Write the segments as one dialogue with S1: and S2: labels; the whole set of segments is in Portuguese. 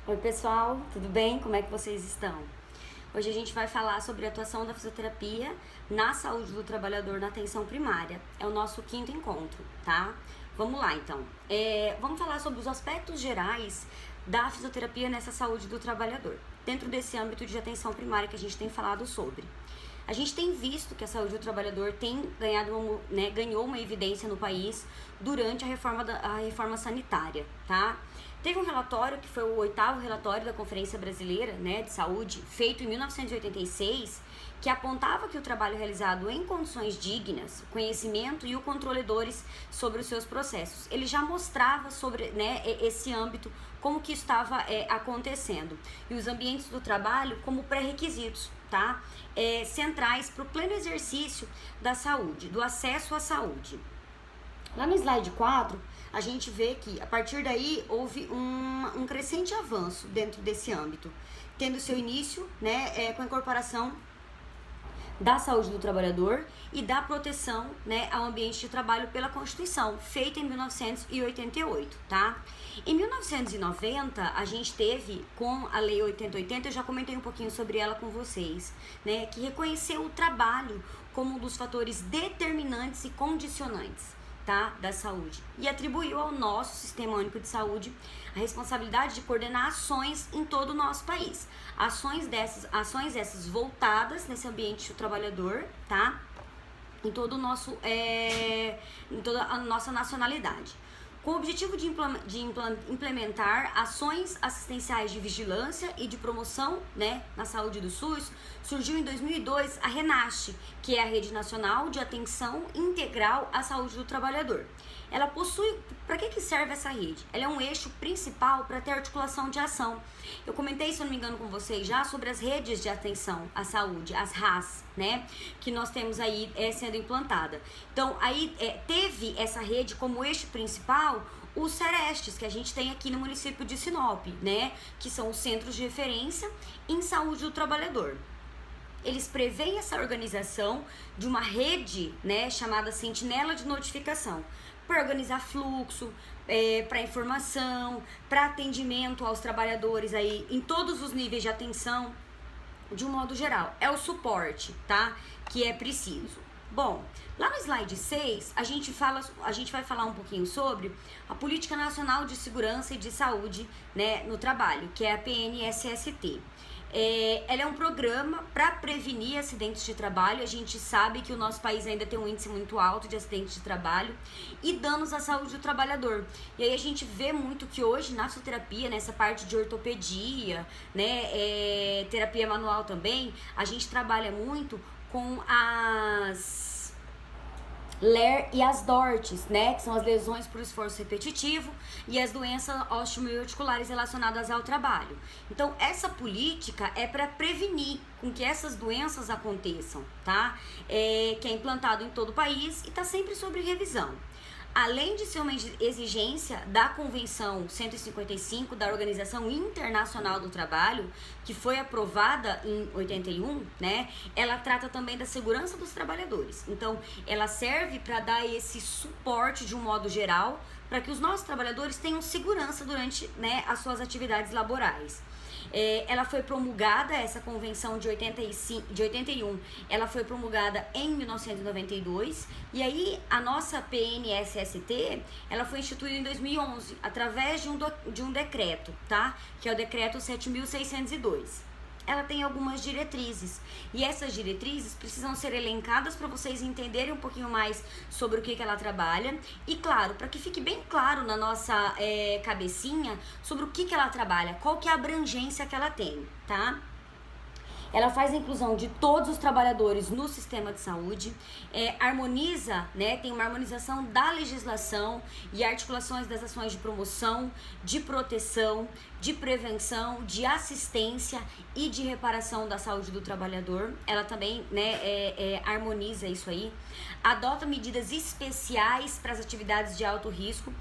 S1: Oi pessoal, tudo bem? Como é que vocês estão? Hoje a gente vai falar sobre a atuação da fisioterapia na saúde do trabalhador na atenção primária. É o nosso quinto encontro, tá? Vamos lá então. Vamos falar sobre os aspectos gerais da fisioterapia nessa saúde do trabalhador, dentro desse âmbito de atenção primária que a gente tem falado sobre. A gente tem visto que a saúde do trabalhador tem ganhou uma evidência no país durante a reforma sanitária, tá? Teve um relatório que foi o 8º relatório da Conferência Brasileira, de Saúde, feito em 1986, que apontava que o trabalho realizado em condições dignas, o conhecimento e o controle sobre os seus processos, ele já mostrava sobre esse âmbito, como que estava acontecendo, e os ambientes do trabalho como pré-requisitos, tá? Centrais para o pleno exercício da saúde, do acesso à saúde. Lá no slide 4, a gente vê que a partir daí houve um crescente avanço dentro desse âmbito, tendo seu início com a incorporação da saúde do trabalhador e da proteção ao ambiente de trabalho pela Constituição, feita em 1988, tá? Em 1990, a gente teve, com a Lei 8080, eu já comentei um pouquinho sobre ela com vocês, que reconheceu o trabalho como um dos fatores determinantes e condicionantes, tá, da saúde, e atribuiu ao nosso Sistema Único de Saúde a responsabilidade de coordenar ações em todo o nosso país. Ações essas voltadas nesse ambiente do trabalhador, tá? Em todo o nosso, em toda a nossa nacionalidade. Com o objetivo de implementar ações assistenciais de vigilância e de promoção na saúde do SUS, surgiu em 2002 a RENAST, que é a Rede Nacional de Atenção Integral à Saúde do Trabalhador. Ela possui... Para que serve essa rede? Ela é um eixo principal para ter articulação de ação. Eu comentei, se eu não me engano, com vocês já sobre as redes de atenção à saúde, as RAS, que nós temos aí sendo implantada. Então, aí teve essa rede como eixo principal os CERESTs, que a gente tem aqui no município de Sinop, que são os Centros de Referência em Saúde do Trabalhador. Eles preveem essa organização de uma rede, chamada Sentinela de Notificação, para organizar fluxo, para informação, para atendimento aos trabalhadores aí em todos os níveis de atenção, de um modo geral. É o suporte, tá? Que é preciso. Bom, lá no slide 6, a gente vai falar um pouquinho sobre a Política Nacional de Segurança e de Saúde no Trabalho, que é a PNSST. Ela é um programa para prevenir acidentes de trabalho. A gente sabe que o nosso país ainda tem um índice muito alto de acidentes de trabalho e danos à saúde do trabalhador. E aí a gente vê muito que hoje na fisioterapia, nessa parte de ortopedia, terapia manual também, a gente trabalha muito com as LER e as DORTs, que são as lesões por esforço repetitivo e as doenças osteoarticulares relacionadas ao trabalho. Então, essa política é para prevenir com que essas doenças aconteçam, tá? Que é implantado em todo o país e está sempre sob revisão. Além de ser uma exigência da Convenção 155 da Organização Internacional do Trabalho, que foi aprovada em 81, ela trata também da segurança dos trabalhadores. Então, ela serve para dar esse suporte de um modo geral, para que os nossos trabalhadores tenham segurança durante as suas atividades laborais. Ela foi promulgada, essa convenção de 81, ela foi promulgada em 1992, e aí a nossa PNSST, ela foi instituída em 2011, através de um decreto, tá? Que é o decreto 7.602. Ela tem algumas diretrizes, e essas diretrizes precisam ser elencadas para vocês entenderem um pouquinho mais sobre o que ela trabalha, e claro, para que fique bem claro na nossa cabecinha sobre o que ela trabalha, qual que é a abrangência que ela tem, tá? Ela faz a inclusão de todos os trabalhadores no sistema de saúde, harmoniza, tem uma harmonização da legislação e articulações das ações de promoção, de proteção, de prevenção, de assistência e de reparação da saúde do trabalhador. Ela também harmoniza isso aí. Adota medidas especiais para as atividades de alto risco.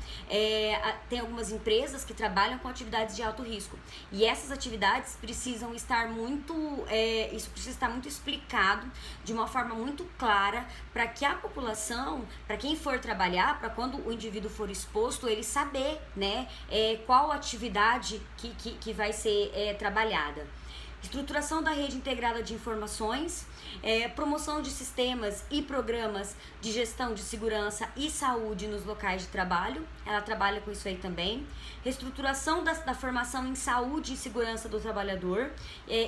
S1: Tem algumas empresas que trabalham com atividades de alto risco, e essas atividades precisam estar muito isso precisa estar muito explicado de uma forma muito clara para que a população, para quem for trabalhar, para quando o indivíduo for exposto, ele saber, né, qual atividade que vai ser trabalhada. Estruturação da rede integrada de informações, promoção de sistemas e programas de gestão de segurança e saúde nos locais de trabalho, ela trabalha com isso aí também. Reestruturação da formação em saúde e segurança do trabalhador,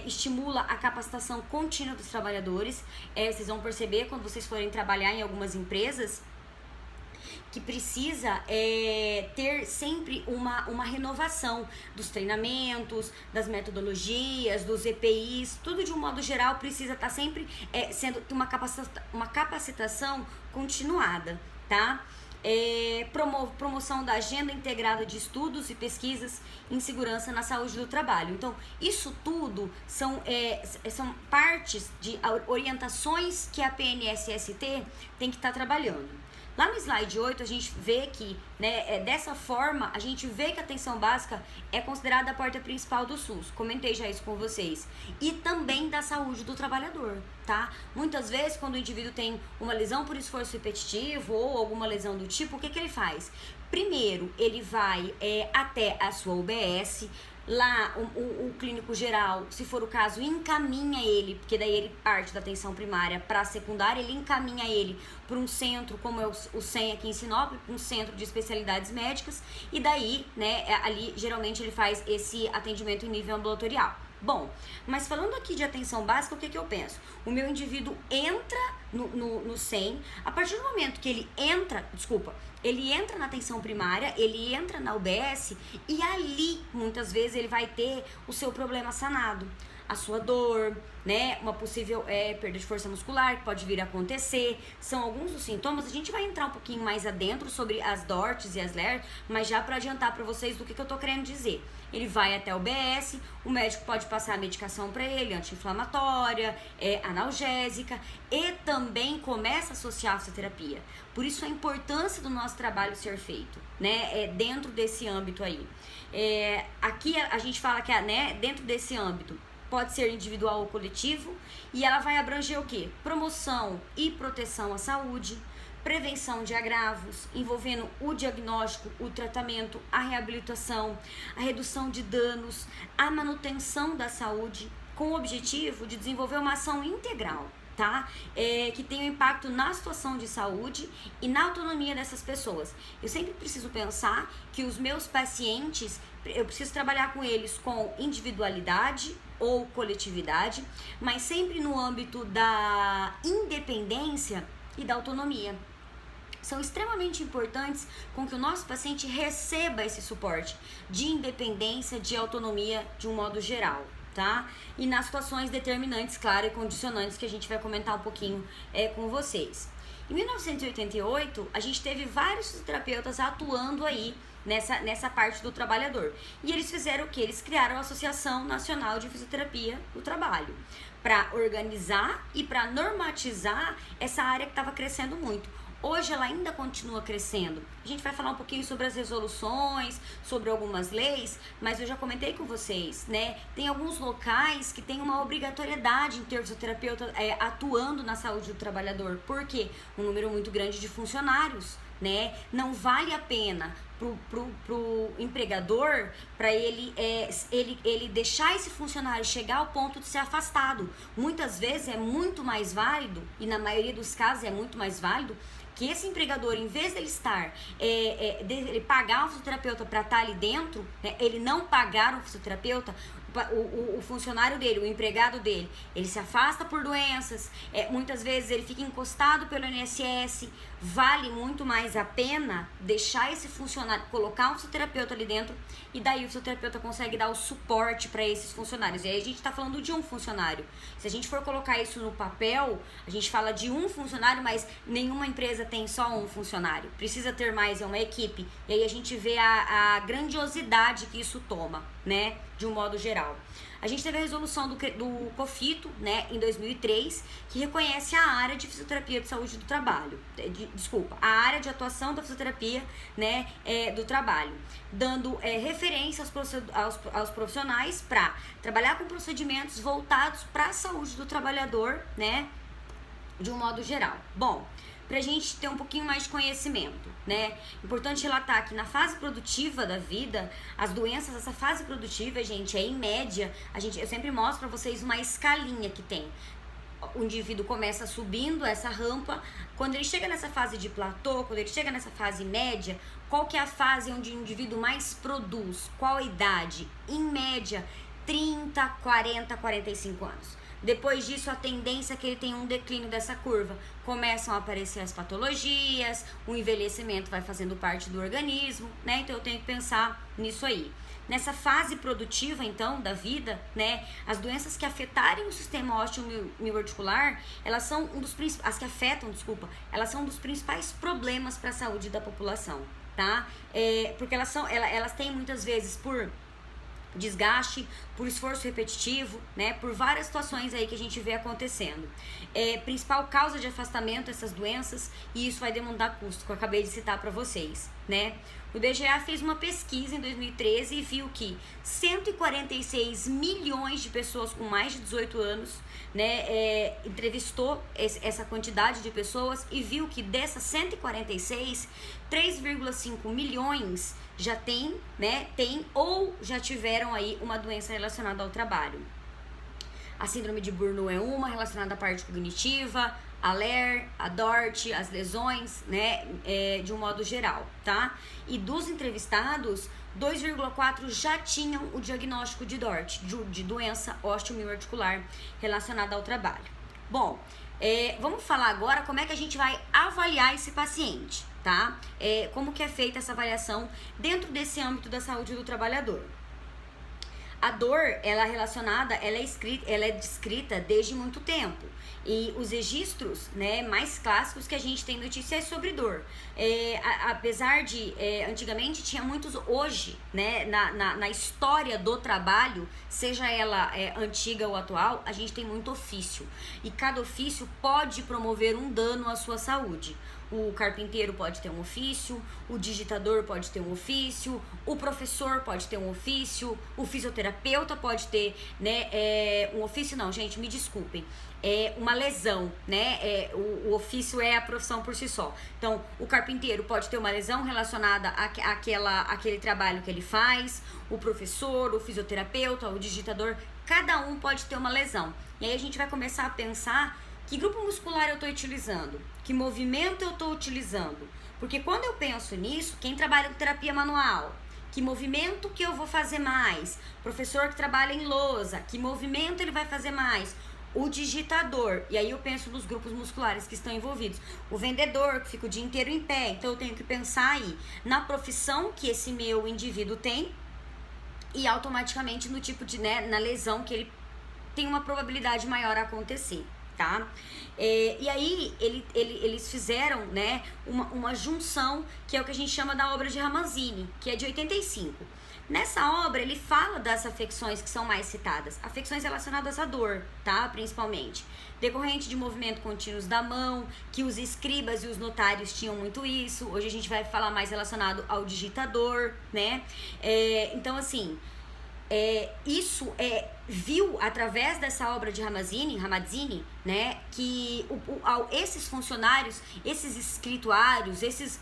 S1: estimula a capacitação contínua dos trabalhadores. Vocês vão perceber quando vocês forem trabalhar em algumas empresas que precisa ter sempre uma renovação dos treinamentos, das metodologias, dos EPIs, tudo de um modo geral precisa estar sempre sendo uma capacitação continuada, tá? Promoção da agenda integrada de estudos e pesquisas em segurança na saúde do trabalho. Então, isso tudo são partes de orientações que a PNSST tem que estar trabalhando. Lá no slide 8, a gente vê que, né, dessa forma, a gente vê que a atenção básica é considerada a porta principal do SUS. Comentei já isso com vocês. E também da saúde do trabalhador, tá? Muitas vezes, quando o indivíduo tem uma lesão por esforço repetitivo ou alguma lesão do tipo, o que ele faz? Primeiro, ele vai até a sua UBS. Lá, o clínico geral, se for o caso, encaminha ele, porque daí ele parte da atenção primária para a secundária, ele encaminha ele para um centro, como é o CEM aqui em Sinop, um centro de especialidades médicas, e daí, né, ali, geralmente ele faz esse atendimento em nível ambulatorial. Bom, mas falando aqui de atenção básica, o que eu penso? O meu indivíduo entra no CEM, a partir do momento que ele entra na atenção primária, ele entra na UBS e ali, muitas vezes, ele vai ter o seu problema sanado. A sua dor, né, uma possível perda de força muscular que pode vir a acontecer, são alguns dos sintomas. A gente vai entrar um pouquinho mais adentro sobre as DORTs e as LER, mas já para adiantar para vocês do que eu tô querendo dizer. Ele vai até o UBS, o médico pode passar a medicação para ele, anti-inflamatória, analgésica, e também começa a associar a fisioterapia. Por isso a importância do nosso trabalho ser feito, né, dentro desse âmbito aí. Aqui a gente fala que, né, dentro desse âmbito, pode ser individual ou coletivo, e ela vai abranger o quê? Promoção e proteção à saúde, prevenção de agravos, envolvendo o diagnóstico, o tratamento, a reabilitação, a redução de danos, a manutenção da saúde, com o objetivo de desenvolver uma ação integral, tá? Que tem um impacto na situação de saúde e na autonomia dessas pessoas. Eu sempre preciso pensar que os meus pacientes, eu preciso trabalhar com eles com individualidade ou coletividade, mas sempre no âmbito da independência e da autonomia. São extremamente importantes com que o nosso paciente receba esse suporte de independência, de autonomia de um modo geral, tá? E nas situações determinantes, claro, e condicionantes que a gente vai comentar um pouquinho com vocês. Em 1988, a gente teve vários fisioterapeutas atuando aí nessa parte do trabalhador. E eles fizeram o quê? Eles criaram a Associação Nacional de Fisioterapia do Trabalho para organizar e para normatizar essa área que estava crescendo muito. Hoje ela ainda continua crescendo. A gente vai falar um pouquinho sobre as resoluções, sobre algumas leis, mas eu já comentei com vocês, né? Tem alguns locais que tem uma obrigatoriedade em ter fisioterapeuta atuando na saúde do trabalhador. Por quê? Um número muito grande de funcionários, né? Não vale a pena pro empregador, para ele deixar esse funcionário chegar ao ponto de ser afastado. Muitas vezes é muito mais válido, e na maioria dos casos é muito mais válido, que esse empregador, em vez dele estar, ele pagar um fisioterapeuta para estar ali dentro, né, ele não pagar um fisioterapeuta, o funcionário dele, o empregado dele, ele se afasta por doenças, muitas vezes ele fica encostado pelo INSS. Vale muito mais a pena deixar esse funcionário, colocar um fisioterapeuta ali dentro, e daí o fisioterapeuta consegue dar o suporte para esses funcionários. E aí a gente está falando de um funcionário. Se a gente for colocar isso no papel, a gente fala de um funcionário, mas nenhuma empresa tem só um funcionário. Precisa ter mais, é uma equipe. E aí a gente vê a grandiosidade que isso toma, né, de um modo geral. social. A gente teve a resolução do COFITO, né, em 2003, que reconhece a área de fisioterapia de saúde do trabalho, a área de atuação da fisioterapia, né, do trabalho, dando referência aos profissionais para trabalhar com procedimentos voltados para a saúde do trabalhador, né, de um modo geral. Bom, pra gente ter um pouquinho mais de conhecimento, né? Importante relatar que na fase produtiva da vida, as doenças dessa fase produtiva, gente, em média, eu sempre mostro pra vocês uma escalinha que tem. O indivíduo começa subindo essa rampa, quando ele chega nessa fase de platô, quando ele chega nessa fase média, qual que é a fase onde o indivíduo mais produz? Qual a idade? Em média, 30, 40, 45 anos. Depois disso, a tendência é que ele tenha um declínio dessa curva. Começam a aparecer as patologias, o envelhecimento vai fazendo parte do organismo, né? Então eu tenho que pensar nisso aí. Nessa fase produtiva, então, da vida, né? As doenças que afetarem o sistema ósseo-mioarticular, elas são elas são um dos principais problemas para a saúde da população, tá? Porque elas têm muitas vezes por desgaste, por esforço repetitivo, né, por várias situações aí que a gente vê acontecendo. Principal causa de afastamento dessas doenças, e isso vai demandar custo, que eu acabei de citar para vocês, né. O IBGE fez uma pesquisa em 2013 e viu que 146 milhões de pessoas com mais de 18 anos, né, entrevistou essa quantidade de pessoas e viu que dessas 146, 3,5 milhões já tem ou já tiveram aí uma doença relacionada ao trabalho. A síndrome de Burnout é uma relacionada à parte cognitiva, a LER, a DORT, as lesões, né, de um modo geral, tá? E dos entrevistados, 2,4 já tinham o diagnóstico de DORT, de doença osteomioarticular relacionada ao trabalho. Bom, vamos falar agora como é que a gente vai avaliar esse paciente, tá? Como que é feita essa avaliação dentro desse âmbito da saúde do trabalhador. A dor, ela é descrita desde muito tempo. E os registros, né, mais clássicos que a gente tem notícia é sobre dor. Apesar de, antigamente tinha muitos, hoje, né, na história do trabalho, seja ela antiga ou atual, a gente tem muito ofício. E cada ofício pode promover um dano à sua saúde. O carpinteiro pode ter um ofício, o digitador pode ter um ofício, o professor pode ter um ofício, o fisioterapeuta pode ter, né, um ofício não, gente, me desculpem, uma lesão, né, o ofício é a profissão por si só. Então, o carpinteiro pode ter uma lesão relacionada àquele trabalho que ele faz, o professor, o fisioterapeuta, o digitador, cada um pode ter uma lesão. E aí a gente vai começar a pensar que grupo muscular eu estou utilizando, que movimento eu estou utilizando. Porque quando eu penso nisso, quem trabalha com terapia manual, que movimento que eu vou fazer mais? Professor que trabalha em lousa, que movimento ele vai fazer mais? O digitador, e aí eu penso nos grupos musculares que estão envolvidos. O vendedor, que fica o dia inteiro em pé, então eu tenho que pensar aí na profissão que esse meu indivíduo tem e automaticamente no tipo de, né, na lesão que ele tem uma probabilidade maior a acontecer. Tá? E aí eles fizeram, né, uma junção, que é o que a gente chama da obra de Ramazzini, que é de 85. Nessa obra ele fala das afecções que são mais citadas, afecções relacionadas à dor, tá? Principalmente decorrente de movimento contínuos da mão, que os escribas e os notários tinham muito isso. Hoje a gente vai falar mais relacionado ao digitador, né? Então assim, isso viu através dessa obra de Ramazzini, né, que esses funcionários, esses escrituários, esses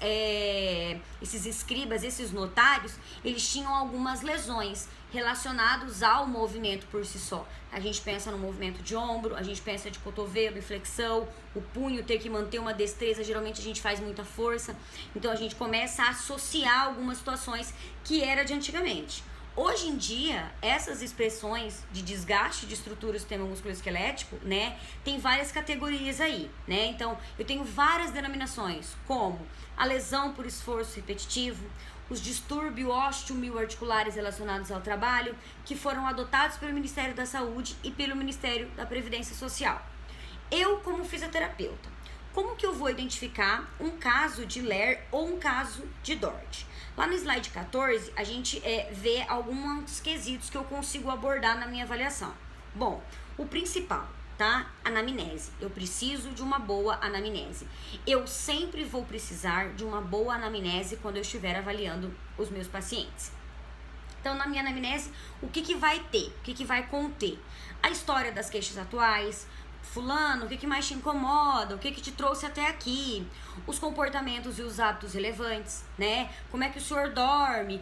S1: escribas, esses notários, eles tinham algumas lesões relacionados ao movimento por si só. A gente pensa no movimento de ombro, a gente pensa de cotovelo, flexão, o punho ter que manter uma destreza, geralmente a gente faz muita força, então a gente começa a associar algumas situações que era de antigamente. Hoje em dia, essas expressões de desgaste de estrutura do sistema musculoesquelético, né, tem várias categorias aí, né? Então, eu tenho várias denominações, como a lesão por esforço repetitivo, os distúrbios osteomioarticulares relacionados ao trabalho, que foram adotados pelo Ministério da Saúde e pelo Ministério da Previdência Social. Eu, como fisioterapeuta, Como que eu vou identificar um caso de Ler ou um caso de Dort? Lá no slide 14, a gente vê alguns quesitos que eu consigo abordar na minha avaliação. Bom, o principal, tá? Anamnese. Eu preciso de uma boa anamnese. Eu sempre vou precisar de uma boa anamnese quando eu estiver avaliando os meus pacientes. Então, na minha anamnese, o que vai ter? O que vai conter? A história das queixas atuais, fulano, o que mais te incomoda, o que te trouxe até aqui, os comportamentos e os hábitos relevantes, né? Como é que o senhor dorme,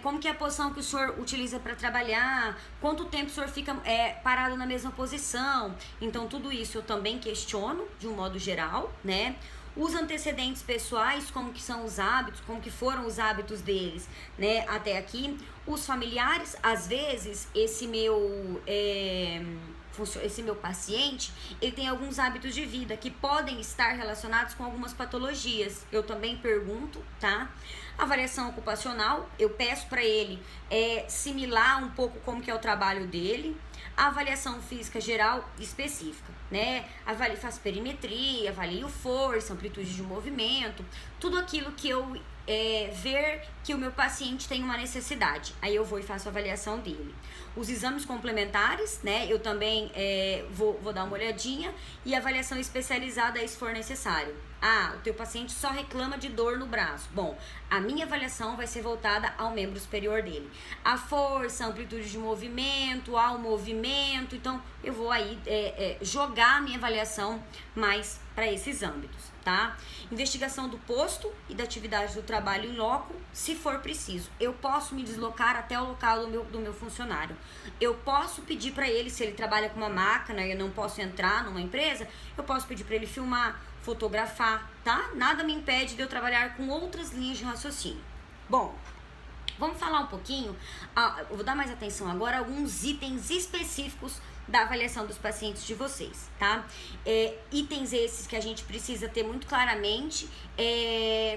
S1: como que é a posição que o senhor utiliza para trabalhar, quanto tempo o senhor fica parado na mesma posição. Então, tudo isso eu também questiono de um modo geral, né? Os antecedentes pessoais, como que são os hábitos, como que foram os hábitos deles, né, até aqui. Os familiares, às vezes, esse meu paciente, ele tem alguns hábitos de vida que podem estar relacionados com algumas patologias. Eu também pergunto, tá? Avaliação ocupacional, eu peço para ele similar um pouco como que é o trabalho dele. A avaliação física geral específica, né? Faço perimetria, avalio força, amplitude de movimento, tudo aquilo que eu ver que o meu paciente tem uma necessidade. Aí eu vou e faço a avaliação dele. Os exames complementares, né? Eu também vou dar uma olhadinha, e avaliação especializada aí se for necessário. Ah, o teu paciente só reclama de dor no braço. Bom, a minha avaliação vai ser voltada ao membro superior dele. A força, a amplitude de movimento, ao movimento. Então, eu vou aí jogar a minha avaliação mais para esses âmbitos, tá? Investigação do posto e da atividade do trabalho em loco, se for preciso. Eu posso me deslocar até o local do meu funcionário. Eu posso pedir para ele, se ele trabalha com uma máquina e eu não posso entrar numa empresa, eu posso pedir para ele filmar, fotografar, tá? Nada me impede de eu trabalhar com outras linhas de raciocínio. Bom, vamos falar um pouquinho, eu vou dar mais atenção agora a alguns itens específicos da avaliação dos pacientes de vocês, tá? Itens esses que a gente precisa ter muito claramente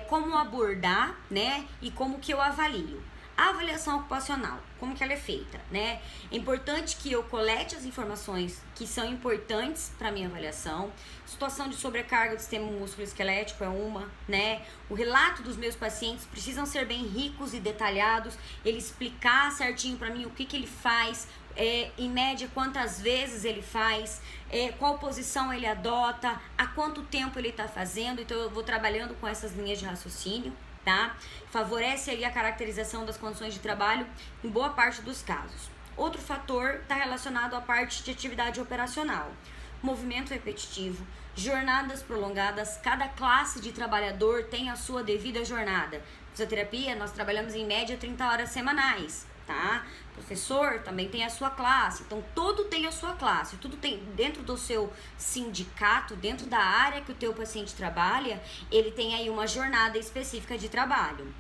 S1: como abordar, né? E como que eu avalio. A avaliação ocupacional, como que ela é feita, né? É importante que eu colete as informações que são importantes para minha avaliação. Situação de sobrecarga do sistema músculo-esquelético é uma, né? O relato dos meus pacientes precisam ser bem ricos e detalhados. Ele explicar certinho para mim o que ele faz, em média quantas vezes ele faz, qual posição ele adota, há quanto tempo ele está fazendo. Então eu vou trabalhando com essas linhas de raciocínio, tá? Favorece aí a caracterização das condições de trabalho em boa parte dos casos. Outro fator está relacionado à parte de atividade operacional. Movimento repetitivo, jornadas prolongadas, cada classe de trabalhador tem a sua devida jornada. Fisioterapia, nós trabalhamos em média 30 horas semanais, tá? Professor também tem a sua classe, então tudo tem a sua classe, tudo tem dentro do seu sindicato, dentro da área que o teu paciente trabalha, ele tem aí uma jornada específica de trabalho.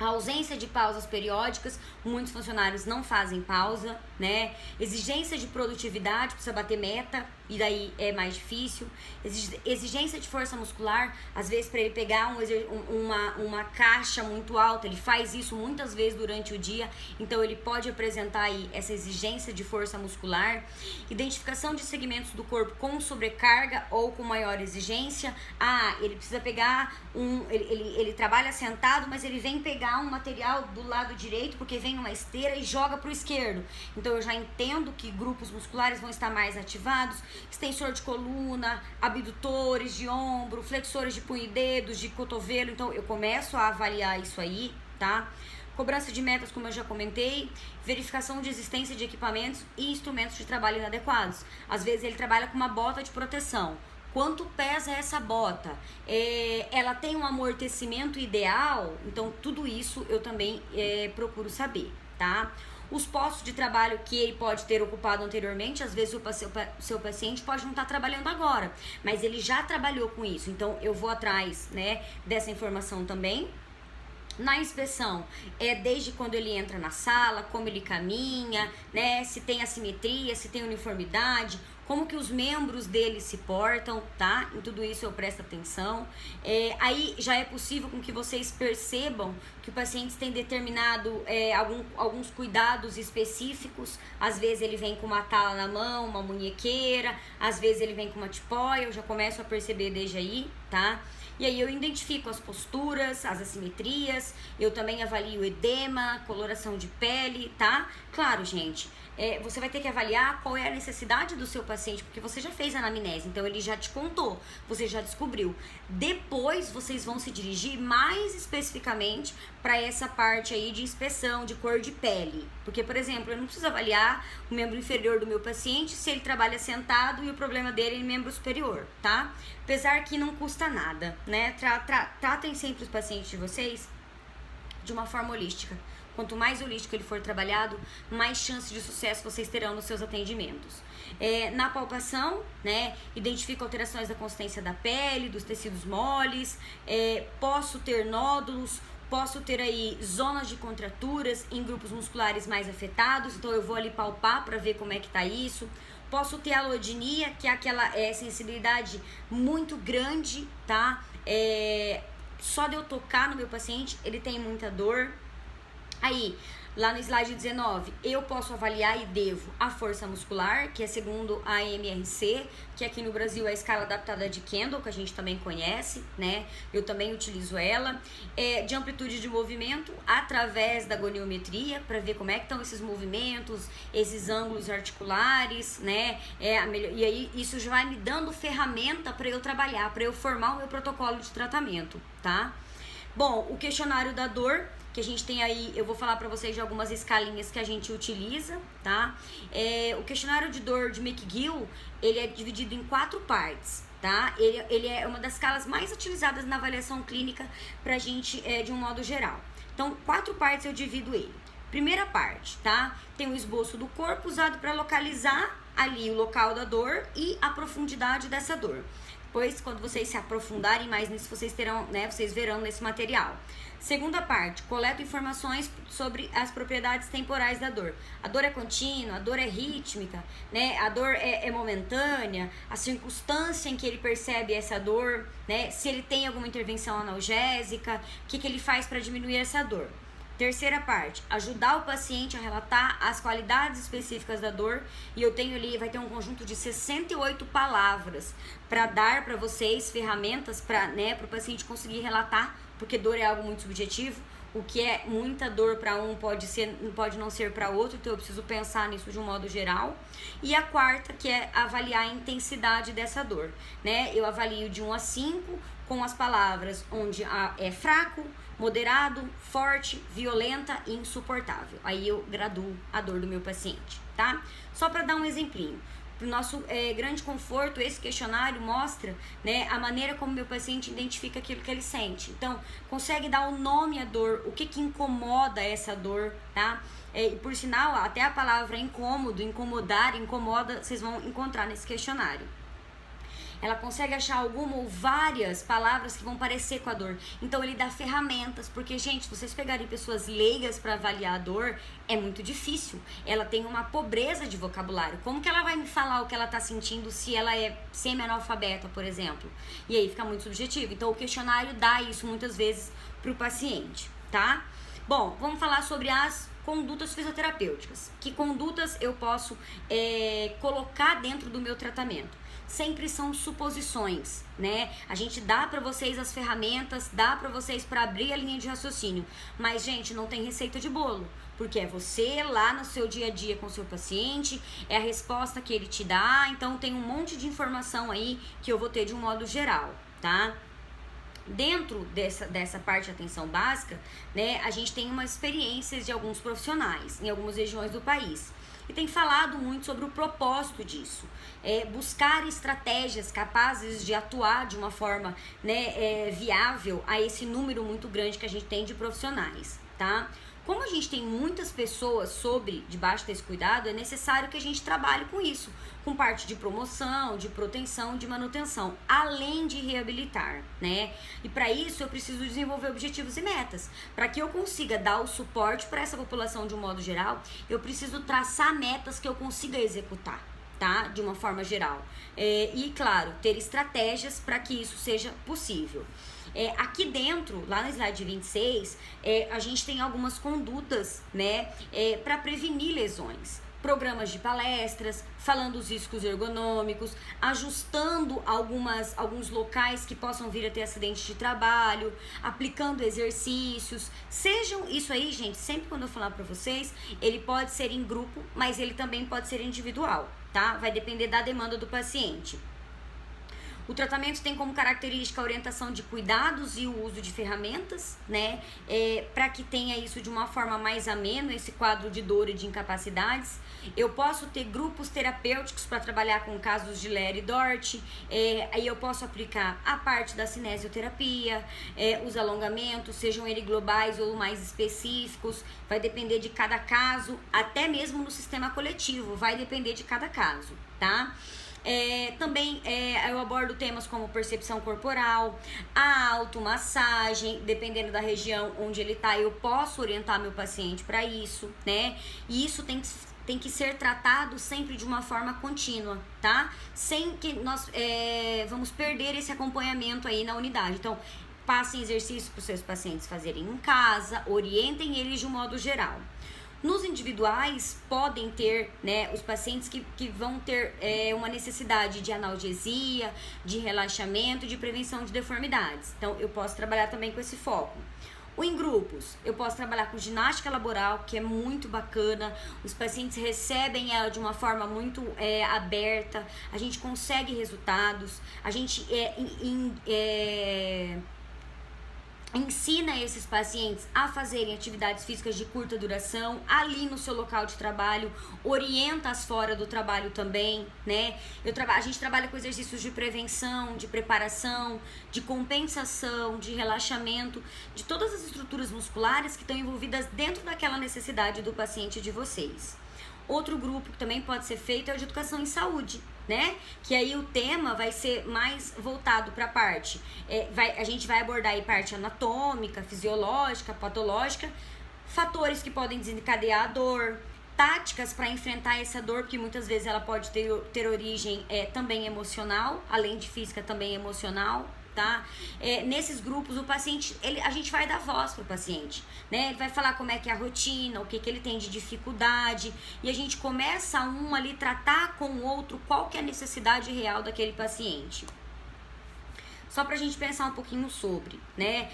S1: A ausência de pausas periódicas, muitos funcionários não fazem pausa, né? Exigência de produtividade, precisa bater meta, e daí é mais difícil. Exigência de força muscular, às vezes para ele pegar uma caixa muito alta, ele faz isso muitas vezes durante o dia, então ele pode apresentar aí essa exigência de força muscular. Identificação de segmentos do corpo com sobrecarga ou com maior exigência. Ele precisa pegar ele trabalha sentado, mas ele vem pegar um material do lado direito porque vem uma esteira e joga para o esquerdo. Então eu já entendo que grupos musculares vão estar mais ativados. Extensor de coluna, abdutores de ombro, flexores de punho e dedos, de cotovelo. Então eu começo a avaliar isso aí, tá? Cobrança de metas, como eu já comentei. Verificação de existência de equipamentos e instrumentos de trabalho inadequados. Às vezes ele trabalha com uma bota de proteção. Quanto pesa essa bota? Ela tem um amortecimento ideal? Então, tudo isso eu também procuro saber, tá? Os postos de trabalho que ele pode ter ocupado anteriormente, às vezes o seu paciente pode não estar trabalhando agora, mas ele já trabalhou com isso. Então, eu vou atrás, né, dessa informação também. Na inspeção, desde quando ele entra na sala, como ele caminha, né, se tem assimetria, se tem uniformidade, como que os membros dele se portam, tá? Em tudo isso eu presto atenção. Aí já é possível com que vocês percebam que o paciente tem determinado alguns cuidados específicos. Às vezes ele vem com uma tala na mão, uma munhequeira, às vezes ele vem com uma tipóia, eu já começo a perceber desde aí, tá? E aí eu identifico as posturas, as assimetrias, eu também avalio o edema, coloração de pele, tá? Claro, gente, você vai ter que avaliar qual é a necessidade do seu paciente, porque você já fez a anamnese, então ele já te contou, você já descobriu. Depois vocês vão se dirigir mais especificamente para essa parte aí de inspeção, de cor de pele. Porque, por exemplo, eu não preciso avaliar o membro inferior do meu paciente se ele trabalha sentado e o problema dele é em membro superior, tá? Apesar que não custa nada, né? Tratem sempre os pacientes de vocês de uma forma holística. Quanto mais holístico ele for trabalhado, mais chance de sucesso vocês terão nos seus atendimentos. Na palpação, né, identifico alterações da consistência da pele, dos tecidos moles, posso ter nódulos, posso ter aí zonas de contraturas em grupos musculares mais afetados, então eu vou ali palpar para ver como é que tá isso. Posso ter alodinia, que é aquela sensibilidade muito grande, tá? Só de eu tocar no meu paciente, ele tem muita dor. Aí, lá no slide 19, eu posso avaliar e devo a força muscular, que é segundo a MRC, que aqui no Brasil é a escala adaptada de Kendall, que a gente também conhece, né? Eu também utilizo ela. De amplitude de movimento, através da goniometria, para ver como é que estão esses movimentos, esses ângulos articulares, né? E aí, isso já vai me dando ferramenta para eu trabalhar, para eu formar o meu protocolo de tratamento, tá? Bom, o questionário da dor, que a gente tem aí, eu vou falar pra vocês de algumas escalinhas que a gente utiliza, tá? O questionário de dor de McGill, ele é dividido em 4 partes, tá? Ele é uma das escalas mais utilizadas na avaliação clínica pra gente, de um modo geral. Então, 4 partes eu divido ele. Primeira parte, tá? Tem o esboço do corpo usado para localizar ali o local da dor e a profundidade dessa dor. Depois, quando vocês se aprofundarem mais nisso, vocês terão, né, vocês verão nesse material. Segunda parte, coleto informações sobre as propriedades temporais da dor. A dor é contínua, a dor é rítmica, né? A dor é momentânea, a circunstância em que ele percebe essa dor, né? Se ele tem alguma intervenção analgésica, o que ele faz para diminuir essa dor. Terceira parte, ajudar o paciente a relatar as qualidades específicas da dor, e eu tenho ali, vai ter um conjunto de 68 palavras para dar para vocês ferramentas para, né, para o paciente conseguir relatar, porque dor é algo muito subjetivo. O que é muita dor para um pode não ser para outro, então eu preciso pensar nisso de um modo geral. E a quarta, que é avaliar a intensidade dessa dor, né? Eu avalio de 1 a 5 com as palavras onde é fraco, moderado, forte, violenta e insuportável. Aí eu graduo a dor do meu paciente, tá? Só para dar um exemplinho. Para o nosso grande conforto, esse questionário mostra, né, a maneira como meu paciente identifica aquilo que ele sente. Então, consegue dar um nome à dor, o que incomoda essa dor, tá? E por sinal, até a palavra incômodo, incomodar, incomoda, vocês vão encontrar nesse questionário. Ela consegue achar alguma ou várias palavras que vão parecer com a dor. Então ele dá ferramentas, porque, gente, se vocês pegarem pessoas leigas para avaliar a dor, é muito difícil. Ela tem uma pobreza de vocabulário. Como que ela vai me falar o que ela tá sentindo se ela é semi-analfabeta, por exemplo? E aí fica muito subjetivo. Então o questionário dá isso muitas vezes pro paciente, tá? Bom, vamos falar sobre as condutas fisioterapêuticas. Que condutas eu posso colocar dentro do meu tratamento? Sempre são suposições, né? A gente dá pra vocês as ferramentas, dá pra vocês pra abrir a linha de raciocínio, mas, gente, não tem receita de bolo, porque é você lá no seu dia a dia com o seu paciente, é a resposta que ele te dá, então tem um monte de informação aí que eu vou ter de um modo geral, tá? Dentro dessa parte de atenção básica, né, a gente tem umas experiências de alguns profissionais em algumas regiões do país. E tem falado muito sobre o propósito disso. Buscar estratégias capazes de atuar de uma forma, né, viável a esse número muito grande que a gente tem de profissionais, tá? Como a gente tem muitas pessoas debaixo desse cuidado, é necessário que a gente trabalhe com isso, com parte de promoção, de proteção, de manutenção, além de reabilitar, né? E para isso eu preciso desenvolver objetivos e metas. Para que eu consiga dar o suporte para essa população de um modo geral, eu preciso traçar metas que eu consiga executar, tá? De uma forma geral. E, claro, ter estratégias para que isso seja possível. Aqui dentro, lá no slide 26, a gente tem algumas condutas, né, para prevenir lesões. Programas de palestras, falando os riscos ergonômicos, ajustando alguns locais que possam vir a ter acidente de trabalho, aplicando exercícios. Sejam isso aí, gente, sempre quando eu falar para vocês, ele pode ser em grupo, mas ele também pode ser individual, tá? Vai depender da demanda do paciente. O tratamento tem como característica a orientação de cuidados e o uso de ferramentas, né? Para que tenha isso de uma forma mais amena, esse quadro de dor e de incapacidades. Eu posso ter grupos terapêuticos para trabalhar com casos de Ler e Dort. Aí eu posso aplicar a parte da cinesioterapia, os alongamentos, sejam eles globais ou mais específicos. Vai depender de cada caso, até mesmo no sistema coletivo, vai depender de cada caso, tá? Também eu abordo temas como percepção corporal, a automassagem, dependendo da região onde ele tá, eu posso orientar meu paciente para isso, né? E isso tem que ser tratado sempre de uma forma contínua, tá? Sem que nós vamos perder esse acompanhamento aí na unidade. Então, passem exercícios para os seus pacientes fazerem em casa, orientem eles de um modo geral. Nos individuais, podem ter, né, os pacientes que vão ter uma necessidade de analgesia, de relaxamento, de prevenção de deformidades. Então, eu posso trabalhar também com esse foco. Em grupos, eu posso trabalhar com ginástica laboral, que é muito bacana. Os pacientes recebem ela de uma forma muito aberta. A gente consegue resultados. A gente ensina esses pacientes a fazerem atividades físicas de curta duração ali no seu local de trabalho, orienta-as fora do trabalho também, né? A gente trabalha com exercícios de prevenção, de preparação, de compensação, de relaxamento, de todas as estruturas musculares que estão envolvidas dentro daquela necessidade do paciente de vocês. Outro grupo que também pode ser feito é o de educação em saúde, né? Que aí o tema vai ser mais voltado para a parte, a gente vai abordar aí parte anatômica, fisiológica, patológica, fatores que podem desencadear a dor, táticas para enfrentar essa dor, porque muitas vezes ela pode ter origem também emocional, além de física também emocional, tá? Nesses grupos o paciente, a gente vai dar voz pro paciente, né? Ele vai falar como é que é a rotina, o que ele tem de dificuldade, e a gente começa ali tratar com o outro qual que é a necessidade real daquele paciente. Só pra gente pensar um pouquinho sobre, né?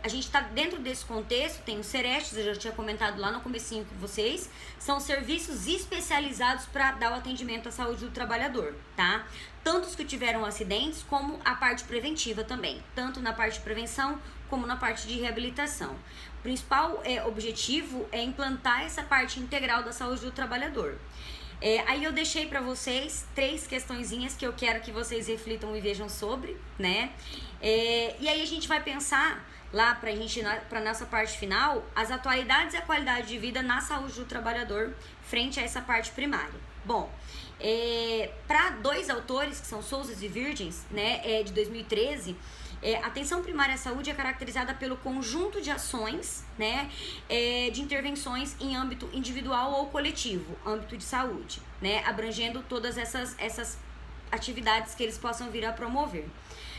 S1: A gente tá dentro desse contexto, tem os Serestes, eu já tinha comentado lá no comecinho com vocês, são serviços especializados para dar o atendimento à saúde do trabalhador, tá? Tanto os que tiveram acidentes, como a parte preventiva também, tanto na parte de prevenção, como na parte de reabilitação. O principal objetivo é implantar essa parte integral da saúde do trabalhador. Aí eu deixei para vocês 3 questõezinhas que eu quero que vocês reflitam e vejam sobre, né? E aí a gente vai pensar lá para nossa parte final, as atualidades e a qualidade de vida na saúde do trabalhador frente a essa parte primária. Bom, para 2 autores, que são Souza e Virgens, né, de 2013, a atenção primária à saúde é caracterizada pelo conjunto de ações, né, de intervenções em âmbito individual ou coletivo, âmbito de saúde, né, abrangendo todas essas atividades que eles possam vir a promover.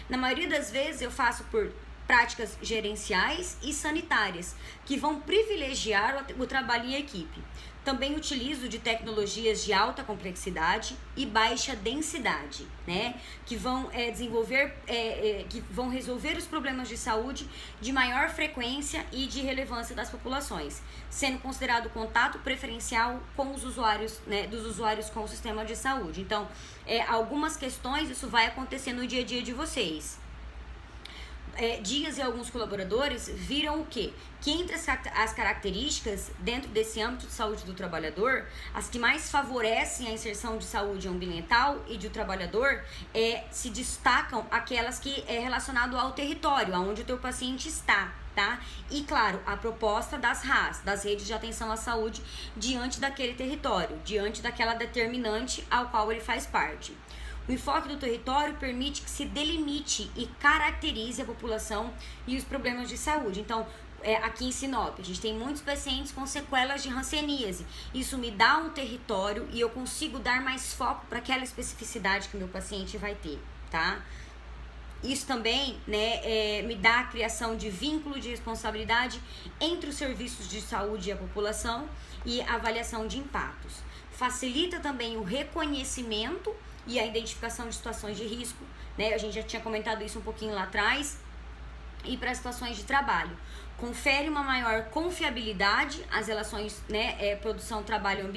S1: Na maioria das vezes eu faço por práticas gerenciais e sanitárias, que vão privilegiar o trabalho em equipe. Também utilizo de tecnologias de alta complexidade e baixa densidade, né? Que vão que vão resolver os problemas de saúde de maior frequência e de relevância das populações, sendo considerado o contato preferencial com os usuários, né? Dos usuários com o sistema de saúde. Então, algumas questões, isso vai acontecer no dia a dia de vocês. Dias e alguns colaboradores viram o quê? Que entre as características dentro desse âmbito de saúde do trabalhador, as que mais favorecem a inserção de saúde ambiental e do trabalhador, se destacam aquelas que é relacionado ao território, aonde o teu paciente está, tá? E claro, a proposta das RAS, das redes de atenção à saúde, diante daquele território, diante daquela determinante ao qual ele faz parte. O enfoque do território permite que se delimite e caracterize a população e os problemas de saúde. Então, aqui em Sinop, a gente tem muitos pacientes com sequelas de hanseníase. Isso me dá um território e eu consigo dar mais foco para aquela especificidade que o meu paciente vai ter, tá? Isso também, né, me dá a criação de vínculo de responsabilidade entre os serviços de saúde e a população e avaliação de impactos. Facilita também o reconhecimento e a identificação de situações de risco, né? A gente já tinha comentado isso um pouquinho lá atrás. E para situações de trabalho. Confere uma maior confiabilidade às relações, né, produção, trabalho, ambiente.